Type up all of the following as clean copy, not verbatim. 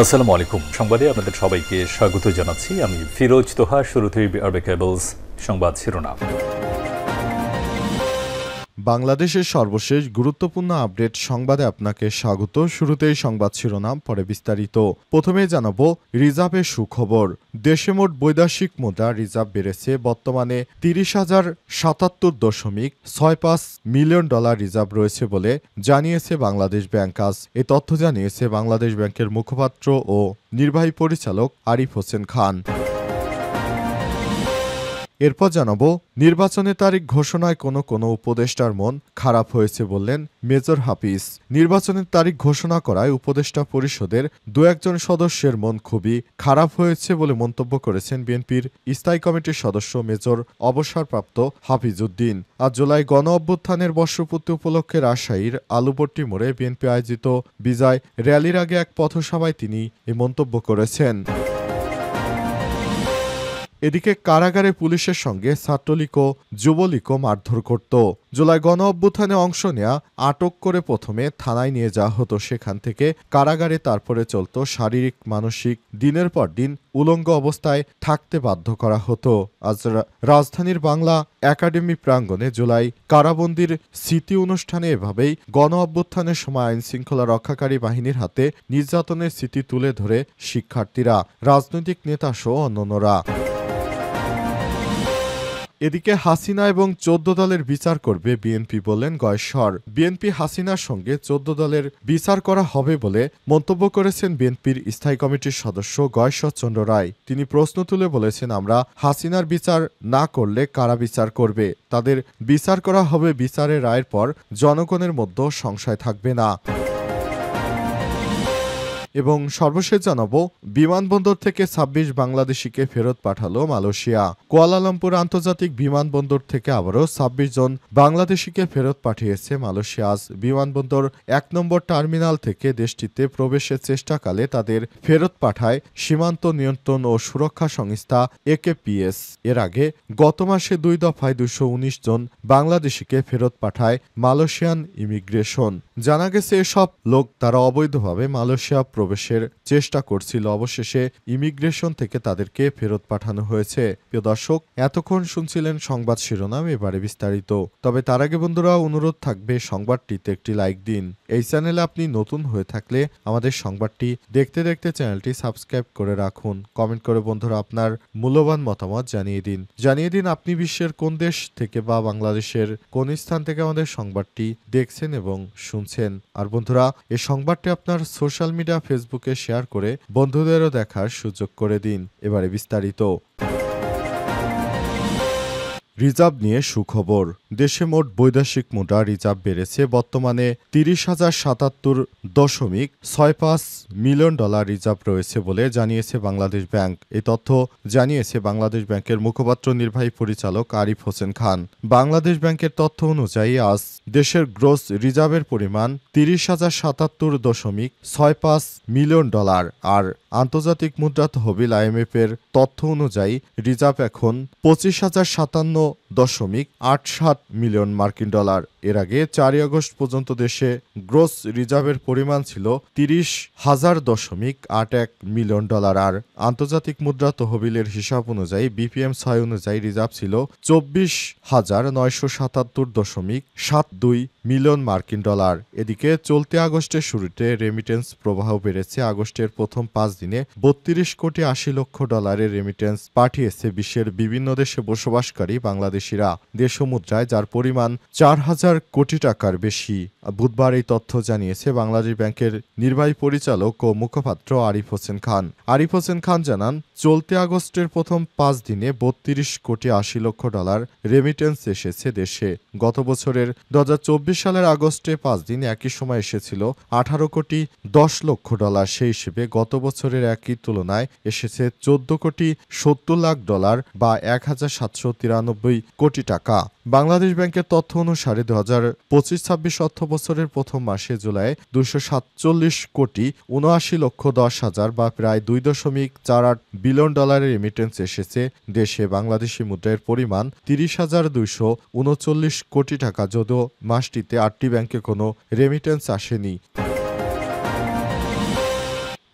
আসসালামু আলাইকুম। সংবাদে আপনাদের সবাইকে স্বাগত জানাচ্ছি। আমি ফিরোজ তোহা। শুরুতেই আরবে কেবলস সংবাদ শিরোনাম। বাংলাদেশের সর্বশেষ গুরুত্বপূর্ণ আপডেট সংবাদে আপনাকে স্বাগত। শুরুতেই সংবাদ শিরোনাম, পরে বিস্তারিত। প্রথমে জানাবো রিজার্ভের সুখবর। দেশে মোট বৈদেশিক মুদ্রা রিজার্ভ বেড়েছে। বর্তমানে ৩০,০৭৭.৬৫ মিলিয়ন ডলার রিজার্ভ রয়েছে বলে জানিয়েছে বাংলাদেশ ব্যাংক আজ। এ তথ্য জানিয়েছে বাংলাদেশ ব্যাংকের মুখপাত্র ও নির্বাহী পরিচালক আরিফ হোসেন খান। এরপর জানাবো নির্বাচনের তারিখ ঘোষণায় কোনো উপদেষ্টার মন খারাপ হয়েছে বললেন মেজর হাফিজ। নির্বাচনের তারিখ ঘোষণা করায় উপদেষ্টা পরিষদের দু একজন সদস্যের মন খুবই খারাপ হয়েছে বলে মন্তব্য করেছেন বিএনপির স্থায়ী কমিটির সদস্য মেজর অবসরপ্রাপ্ত হাফিজ উদ্দিন। আজ জুলাই গণ অভ্যুত্থানের বর্ষপূর্তি উপলক্ষে রাজশাহীর আলুপট্টি মোড়ে বিএনপি আয়োজিত বিজয় র্যালির আগে এক পথসভায় তিনি এই মন্তব্য করেছেন। এদিকে কারাগারে পুলিশের সঙ্গে ছাত্রলীগ ও যুবলীগও মারধর করত। জুলাই গণ অভ্যুত্থানে অংশ নেয়া আটক করে প্রথমে থানায় নিয়ে যাওয়া হতো, সেখান থেকে কারাগারে, তারপরে চলত শারীরিক মানসিক দিনের পর দিন উলঙ্গ অবস্থায় থাকতে বাধ্য করা হতো। আজ রাজধানীর বাংলা একাডেমি প্রাঙ্গণে জুলাই কারাবন্দির স্মৃতি অনুষ্ঠানে এভাবেই গণ অভ্যুত্থানের সময় আইন শৃঙ্খলা রক্ষাকারী বাহিনীর হাতে নির্যাতনের স্মৃতি তুলে ধরে শিক্ষার্থীরা, রাজনৈতিক নেতা সহ অন্যান্যরা। এদিকে হাসিনা এবং ১৪ দলের বিচার করবে বিএনপি বললেন গয়েশ্বর। বিএনপি হাসিনার সঙ্গে ১৪ দলের বিচার করা হবে বলে মন্তব্য করেছেন বিএনপির স্থায়ী কমিটির সদস্য গয়েশ্বর চন্দ্র রায়। তিনি প্রশ্ন তুলে বলেছেন, আমরা হাসিনার বিচার না করলে কারা বিচার করবে? তাদের বিচার করা হবে, বিচারের রায়ের পর জনগণের মধ্যে সংশয় থাকবে না। এবং সর্বশেষ জানাবো বিমানবন্দর থেকে ২৬ বাংলাদেশিকে ফেরত পাঠালো মালয়েশিয়া। কুয়ালালামপুর আন্তর্জাতিক বিমানবন্দর থেকে আবারও ২৬ জন বাংলাদেশিকে ফেরত পাঠিয়েছে মালয়েশিয়া। আজ বিমানবন্দর ১ নম্বর টার্মিনাল থেকে দেশটিতে প্রবেশের চেষ্টাকালে তাদের ফেরত পাঠায় সীমান্ত নিয়ন্ত্রণ ও সুরক্ষা সংস্থা AKPS। এর আগে গত মাসে ২ দফায় ২১৯ জন বাংলাদেশিকে ফেরত পাঠায় মালয়েশিয়ান ইমিগ্রেশন। জানা গেছে এসব লোক তারা অবৈধভাবে মালয়েশিয়া প্রবেশের চেষ্টা করছিল। অবশেষে ইমিগ্রেশন থেকে তাদেরকে ফেরত পাঠানো হয়েছে। প্রিয় দর্শক, এতক্ষণ শুনছিলেন সংবাদ শিরোনাম, এবারে বিস্তারিত। তবে তার আগে বন্ধুরা অনুরোধ থাকবে সংবাদটিতে একটি লাইক দিন। এই চ্যানেলে আপনি নতুন হয়ে থাকলে আমাদের সংবাদটি দেখতে দেখতে চ্যানেলটি সাবস্ক্রাইব করে রাখুন। কমেন্ট করে বন্ধুরা আপনার মূল্যবান মতামত জানিয়ে দিন আপনি বিশ্বের কোন দেশ থেকে বা বাংলাদেশের কোন স্থান থেকে আমাদের সংবাদটি দেখছেন এবং শুনছেন। আর বন্ধুরা, এই সংবাদটি আপনার সোশ্যাল মিডিয়া ফেসবুকে শেয়ার করে বন্ধুদেরও দেখার সুযোগ করে দিন। এবারে বিস্তারিত। রিজার্ভ নিয়ে সুখবর। দেশে মোট বৈদেশিক মুদ্রা রিজার্ভ বেড়েছে। বর্তমানে ৩০,০৭৭.৬৫ মিলিয়ন ডলার রিজার্ভ রয়েছে বলে জানিয়েছে বাংলাদেশ ব্যাংক। এই তথ্য জানিয়েছে বাংলাদেশ ব্যাংকের মুখপাত্র নির্বাহী পরিচালক আরিফ হোসেন খান। বাংলাদেশ ব্যাংকের তথ্য অনুযায়ী আজ দেশের গ্রোস রিজার্ভের পরিমাণ ৩০,০৭৭.৬৫ মিলিয়ন ডলার। আর আন্তর্জাতিক মুদ্রা তহবিল IMF এর তথ্য অনুযায়ী রিজার্ভ এখন ২৫,০৫৭.৮৭ মিলিয়ন মার্কিন ডলার। এর আগে ৪ আগস্ট পর্যন্ত দেশে গ্রোস রিজার্ভের পরিমাণ ছিল ৩০,০০০.৮১ মিলিয়ন ডলার। আর আন্তর্জাতিক মুদ্রা তহবিলের হিসাব অনুযায়ী BPM-৬ অনুযায়ী রিজার্ভ ছিল ২৪,৯৭৭.৭২ মিলিয়ন মার্কিন ডলার। এদিকে চলতি আগস্টের শুরুতে রেমিটেন্স প্রবাহ বেড়েছে। আগস্টের প্রথম ৫ দিনে ৩২ কোটি ৮০ লক্ষ ডলারের রেমিটেন্স পাঠিয়েছে বিশ্বের বিভিন্ন দেশে বসবাসকারী বাংলাদেশিরা দেশীয় মুদ্রায়, যার পরিমাণ ৪,০০০ কোটি টাকার বেশি। বুধবার এই তথ্য জানিয়েছে বাংলাদেশ ব্যাংকের নির্বাহী পরিচালক ও মুখপাত্র আরিফ হোসেন খান। আরিফ হোসেন খান জানান, চলতি আগস্টের প্রথম ৫ দিনে ৩২ কোটি ৮০ লক্ষ ডলার রেমিটেন্স এসেছে দেশে। গত বছরের ২০২৪ সালের আগস্টে ৫ দিন একই সময় এসেছিল ১৮ কোটি ১০ লক্ষ ডলার। সেই হিসেবে গত বছরের একই তুলনায় এসেছে ১৪ কোটি ৭০ লাখ ডলার বা ১,৭৯৩ কোটি টাকা। বাংলাদেশ ব্যাংকের তথ্য অনুসারে ২০২৫-২৬ অর্থ বছরের প্রথম মাসে জুলাই ২৪৭ কোটি ৭৯ লক্ষ ১০ হাজার বা প্রায় ২.৪৮ বিলিয়ন ডলারের রেমিটেন্স এসেছে দেশে। বাংলাদেশি মুদ্রার পরিমাণ ৩০,২৩৯ কোটি টাকা, যদিও মাসটিতে ৮টি ব্যাংকে কোনো রেমিটেন্স আসেনি।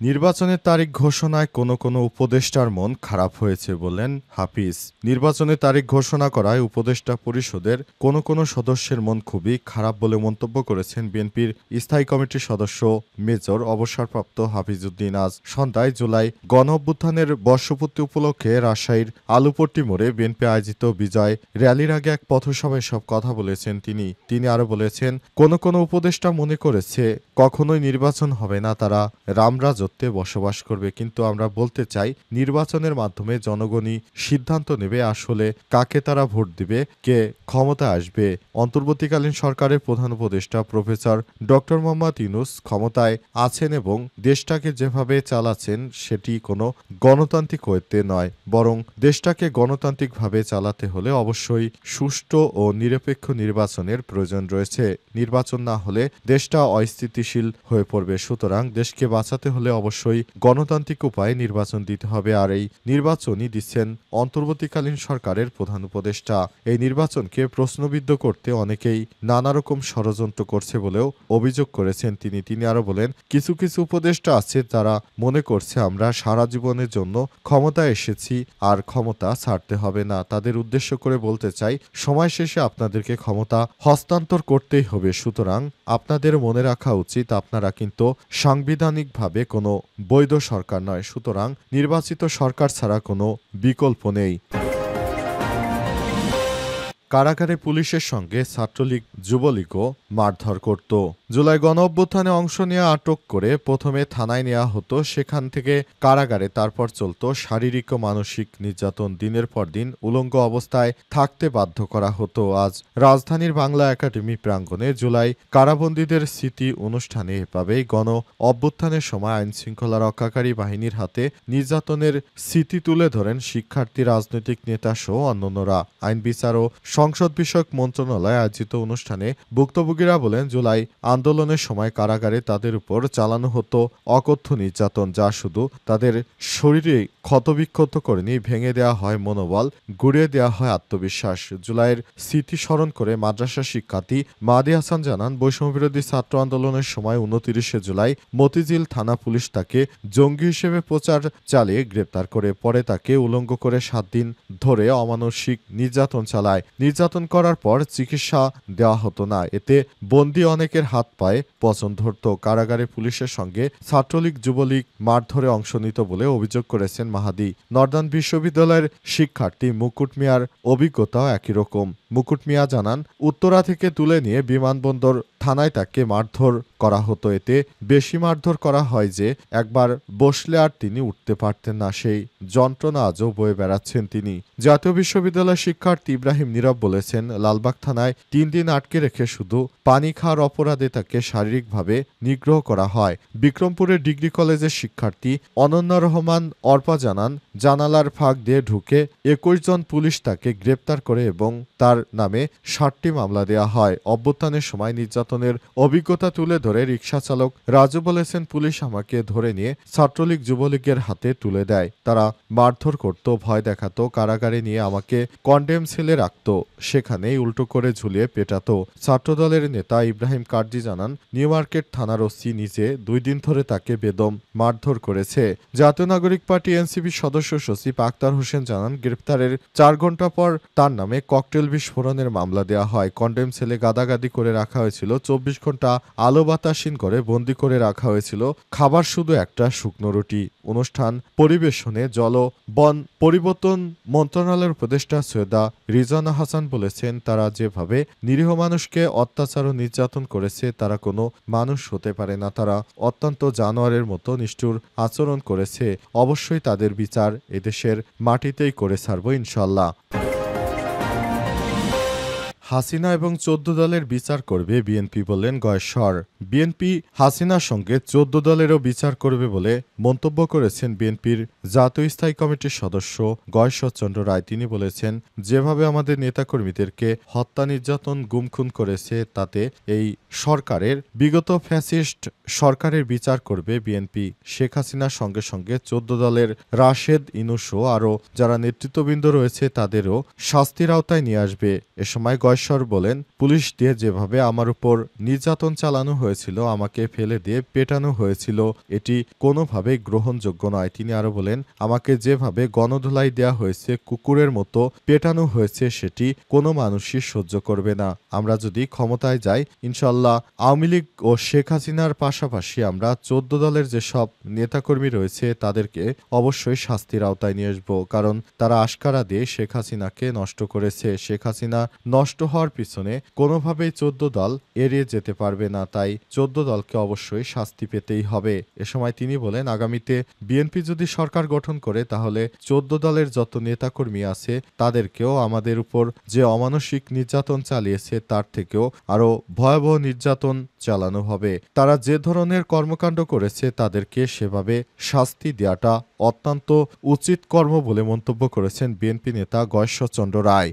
নির্বাচনের তারিখ ঘোষণায় কোনো উপদেষ্টার মন খারাপ হয়েছে বললেন হাফিজ। নির্বাচনের তারিখ ঘোষণা করায় উপদেষ্টা পরিষদের কোনো সদস্যের মন খুবই খারাপ বলে মন্তব্য করেছেন বিএনপির স্থায়ী কমিটির সদস্য মেজর অবসরপ্রাপ্ত হাফিজউদ্দিন। আজ সন্ধ্যায় জুলাই গণঅভ্যুত্থানের বর্ষপূর্তি উপলক্ষে রাজশাহীর আলুপট্টি মোড়ে বিএনপি আয়োজিত বিজয় র্যালির আগে এক পথসভায় সব কথা বলেছেন তিনি আরও বলেছেন, কোনো উপদেষ্টা মনে করেছে কখনোই নির্বাচন হবে না, তারা রামরাজত্বে বসবাস করবে। কিন্তু আমরা বলতে চাই, নির্বাচনের মাধ্যমে জনগণই সিদ্ধান্ত নেবে আসলে কাকে তারা ভোট দিবে, কে ক্ষমতায় আসবে। অন্তর্বর্তীকালীন সরকারের প্রধান উপদেষ্টা প্রফেসর ডক্টর মোহাম্মদ ইউনূস ক্ষমতায় আছেন এবং দেশটাকে যেভাবে চালাচ্ছেন সেটি কোনো গণতান্ত্রিক ওয়েতে নয়, বরং দেশটাকে গণতান্ত্রিকভাবে চালাতে হলে অবশ্যই সুষ্ঠু ও নিরপেক্ষ নির্বাচনের প্রয়োজন রয়েছে। নির্বাচন না হলে দেশটা অস্থিতিশীল হয়ে পড়বে। সুতরাং দেশকে বাঁচাতে হলে অবশ্যই গণতান্ত্রিক উপায়ে নির্বাচন দিতে হবে। আর এই নির্বাচনই দিচ্ছেন অন্তর্বর্তীকালীন সরকারের প্রধান উপদেষ্টা। এই নির্বাচনকে প্রশ্নবিদ্ধ করতে অনেকেই নানা রকম ষড়যন্ত্র করছে বলেও অভিযোগ করেছেন তিনি আরো বলেন, কিছু উপদেষ্টা আছে যারা মনে করছে আমরা সারা জীবনের জন্য ক্ষমতায় এসেছি আর ক্ষমতা ছাড়তে হবে না। তাদের উদ্দেশ্য করে বলতে চাই, সময় শেষে আপনাদেরকে ক্ষমতা হস্তান্তর করতেই হবে। সুতরাং আপনাদের মনে রাখা উচিত, আপনারা কিন্তু সাংবিধানিকভাবে কোনো বৈধ সরকার নয়। সুতরাং নির্বাচিত সরকার ছাড়া কোনো বিকল্প নেই। কারাগারে পুলিশের সঙ্গে ছাত্রলীগ যুবলীগও মারধর করত। জুলাই গণঅভ্যুত্থানে অংশ নিয়ে আটক করে প্রথমে থানায় নেওয়া হতো, সেখান থেকে কারাগারে, তারপর চলত শারীরিক ও মানসিক নির্যাতন। দিনের পর দিন উলঙ্গ অবস্থায় থাকতে বাধ্য করা হতো। আজ রাজধানীর বাংলা একাডেমি প্রাঙ্গণে জুলাই কারাবন্দীদের স্মৃতি অনুষ্ঠানে এভাবেই গণ অভ্যুত্থানের সময় আইনশৃঙ্খলা রক্ষাকারী বাহিনীর হাতে নির্যাতনের স্মৃতি তুলে ধরেন শিক্ষার্থী, রাজনৈতিক নেতা সহ অন্যান্যরা। আইন বিচার ও সংসদ বিষয়ক মন্ত্রণালয়ে আয়োজিত অনুষ্ঠানে ভুক্তভোগীরা বলেন, জুলাই আন্দোলনের সময় কারাগারে তাদের উপর চালানো হতো অকথ্য নির্যাতন, যা শুধু তাদের শরীরে ক্ষতবিক্ষত করেনি, ভেঙে দেওয়া হয় মনোবল, গুড়িয়ে দেওয়া হয় আত্মবিশ্বাস। জুলাইয়ের স্মৃতি স্মরণ করে মাদ্রাসা শিক্ষার্থী মাহদি হাসান জানান, বৈষম্যবিরোধী ছাত্র আন্দোলনের সময় 29 জুলাই মতিঝিল থানা পুলিশ তাকে জঙ্গি হিসেবে প্রচার চালিয়ে গ্রেপ্তার করে, পরে তাকে উলঙ্গ করে 7 দিন ধরে অমানসিক নির্যাতন চালায়। নির্যাতন করার পর চিকিৎসা দেওয়া হতো না, এতে বন্দী অনেকের হাত পায়ে পচন ধরত। কারাগারে পুলিশের সঙ্গে ছাত্রলীগ যুবলীগ মারধরে অংশ নিত বলে অভিযোগ করেছেন মাহাদি। নর্দার্ন বিশ্ববিদ্যালয়ের শিক্ষার্থী মুকুট মিয়ার অভিজ্ঞতাও একই রকম। মুকুট মিয়া জানান, উত্তরা থেকে তুলে নিয়ে বিমানবন্দর থানায় তাকে মারধর করা হতো। এতে বেশি মারধর করা হয় যে একবার বসলে আর তিনি উঠতে পারতেন না, সেই যন্ত্রণা আজও বয়ে বেড়াচ্ছেন তিনি। জাতীয় বিশ্ববিদ্যালয়ের শিক্ষার্থী ইব্রাহিম নীরব বলেছেন, লালবাগ থানায় 3 দিন আটকে রেখে শুধু পানি খাওয়ার অপরাধে তাকে শারীরিকভাবে নিগ্রহ করা হয়। বিক্রমপুরের ডিগ্রি কলেজের শিক্ষার্থী অনন্যা রহমান অর্পা জানান, জানালার ফাঁক দিয়ে ঢুকে 21 জন পুলিশ তাকে গ্রেপ্তার করে এবং তার নামে 60টি মামলা দেওয়া হয়। অভ্যুত্থানের সময় নির্যাতনের অভিজ্ঞতা তুলে ধরে রিকশা চালক রাজু বলেছেন, পুলিশ আমাকে ধরে নিয়ে ছাত্রলীগ যুবলীগের হাতে তুলে দেয়, তারা মারধর করত, ভয় দেখাতো, কারাগারে নিয়ে আমাকে কন্ডেম সেলে রাখত, সেখানেই উল্টো করে ঝুলিয়ে পেটাতো। ছাত্রদলের নেতা ইব্রাহিম কার্জি জানান, নিউ মার্কেট থানার ওসি নিজে 2 দিন ধরে তাকে বেদম মারধর করেছে। জাতীয় নাগরিক পার্টি এনসিপি সদস্য সচিব আক্তার হোসেন জানান, গ্রেপ্তারের 4 ঘন্টা পর তার নামে ককটেল বিস্ফোরণের মামলা দেওয়া হয়। কন্ডেম সেলে গাদাগাদি করে রাখা হয়েছিল, 24 ঘন্টা আলো বাতাসহীন করে বন্দি করে রাখা হয়েছিল, খাবার শুধু একটা শুকনো রুটি। অনুষ্ঠান পরিবেশনে জল বন পরিবর্তন মন্ত্রণালয়ের উপদেষ্টা সৈয়দা রিজওয়ানা হাসান বলেছেন, তারা যেভাবে নিরীহ মানুষকে অত্যাচার ও নির্যাতন করেছে তারা কোনো মানুষ হতে পারে না, তারা অত্যন্ত জানোয়ারের মতো নিষ্ঠুর আচরণ করেছে। অবশ্যই তাদের বিচার এদেশের মাটিতেই করে ছাড়ব ইনশাল্লাহ। হাসিনা এবং 14 দলের বিচার করবে বিএনপি বললেন গয়েশ্বর। বিএনপি হাসিনার সঙ্গে 14 দলেরও বিচার করবে বলে মন্তব্য করেছেন বিএনপির জাতীয় স্থায়ী কমিটির সদস্য গয়েশ্বর চন্দ্র রায়। তিনি বলেছেন, যেভাবে আমাদের নেতাকর্মীদেরকে হত্যা, নির্যাতন, গুমখুন করেছে তাতে এই সরকারের বিগত ফ্যাসিস্ট সরকারের বিচার করবে বিএনপি। শেখ হাসিনার সঙ্গে সঙ্গে 14 দলের রাশেদ, ইনুসহ আরও যারা নেতৃত্ববৃন্দ রয়েছে তাদেরও শাস্তির আওতায় নিয়ে আসবে। এ সময় গয়েশ্বর বলেন, পুলিশ দিয়ে যেভাবে আমার উপর নির্যাতন চালানো হয়েছিল, আমাকে ফেলে দিয়ে পেটানো হয়েছিল, এটি কোনোভাবেই গ্রহণযোগ্য নয়। তিনি আরো বলেন, আমাকে যেভাবে গণধোলাই দেয়া হয়েছে, কুকুরের মতো পেটানো হয়েছে, সেটি কোনো মানুষই সহ্য করবে না। আমরা যদি ক্ষমতায় যাই, ইনশাল্লাহ আওয়ামী লীগ ও শেখ হাসিনার পাশাপাশি আমরা 14 দলের যেসব নেতাকর্মী রয়েছে তাদেরকে অবশ্যই শাস্তির আওতায় নিয়ে আসবো, কারণ তারা আশকারা দিয়ে শেখ হাসিনাকে নষ্ট করেছে। শেখ হাসিনা নষ্ট হওয়ার পিছনে কোনোভাবেই 14 দল এড়িয়ে যেতে পারবে না, তাই 14 দলকে অবশ্যই শাস্তি পেতেই হবে। এ সময় তিনি বলেন, আগামীতে বিএনপি যদি সরকার গঠন করে তাহলে 14 দলের যত নেতাকর্মী আছে তাদেরকেও আমাদের উপর যে অমানসিক নির্যাতন চালিয়েছে তার থেকেও আরো ভয়াবহ নির্যাতন চালানো হবে। তারা যে ধরনের কর্মকাণ্ড করেছে তাদেরকে সেভাবে শাস্তি দেওয়াটা অত্যন্ত উচিত কর্ম বলে মন্তব্য করেছেন বিএনপি নেতা গয়েশ্বরচন্দ্র রায়।